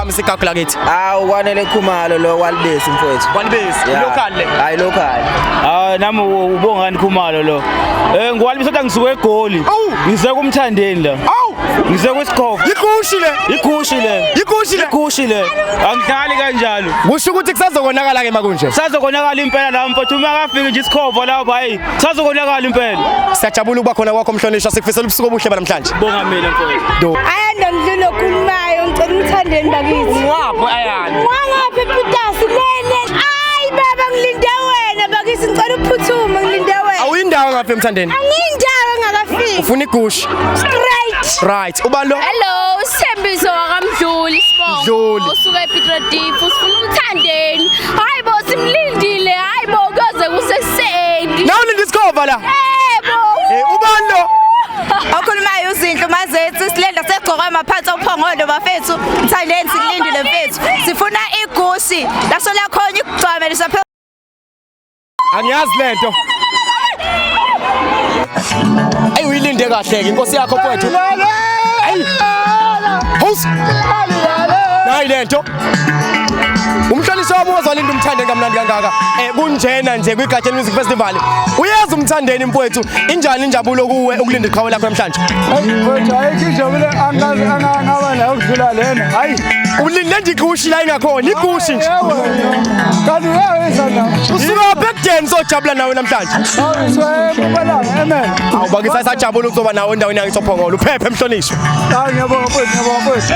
uphakamisa igagu lakithi? Awu kwanele Khumalo lo walibesi mfowethu. Walibesi, local le. Hayi local. Nami ubongani Khumalo lo. Ngwalibisa kodwa ngisuke eGoli. Ngise kumthandeni la. Ngise kwesikhofu. Igushi le. Igushi le. Igushi le. Igushi le. Angidlali kanjalo. Kusho ukuthi kusazokonakala ke makunje. Sazokonakala impela la mfowethu uma kafika nje isikhofu lapha hayi. Sazokonakala impela. Siyajabula ukuba khona kwakho Mhlonishwa sikufisela ubusuku obuhle namhlanje. Bonga mina mfowethu. Ayanda ngidlule okhulumayo ngicela umthandeni bakithi. Ngapho ayani. Ngaphi Putasi lele. Ay baba ngilinde wena bakithi ngicela uphuthuma ngilinde wena. Awuyindawo ngaphi emthandeni? Angiyindawo ngakafiki. Ufuna igushi. Straight. Right. Ubani lo? Hello, Sembizo wakamdluli Sibongo. Mdluli. Usuka ePetrodiff usifuna umthandeni. Hayibo simlindile, hayibo kuze kusekuseni. Nawu lindi isikhova la. Yebo. Ubani lo? Okhulumayo uzinhle mazethu silenda seGcokama phansi ophongolo bafethu. Mthandeni silindile mfethu. Sifuna igushi. Laso lakhona ikugcamelisa phela. Angiyazi lento. Ayi uyilinde kahle ke inkosi yakho mfowethu. Ayi. Host. Nayi lento. Umhlonishwa wami ozolinda umthandeni kamnandi kangaka. Kunjena nje kwiGatsheni Music Festival. Uyeza umthandeni mfowethu. Injani injabulo kuwe ukulinda iqhawe lakho namhlanje? Mfowethu ayikijabule angaba nayo ukudlula lena. Hayi. Ulinde nje igushi la ingakhona igushi nje. Kanti uyaweza na. Usuka bekudeni sojabula nawe namhlanje. Awuswebala amen. Awubakisa sajabula ukuzoba nawe endaweni yangithi ophongolo. Uphephe Mhlonishwa. Hayi ngiyabonga mfowethu.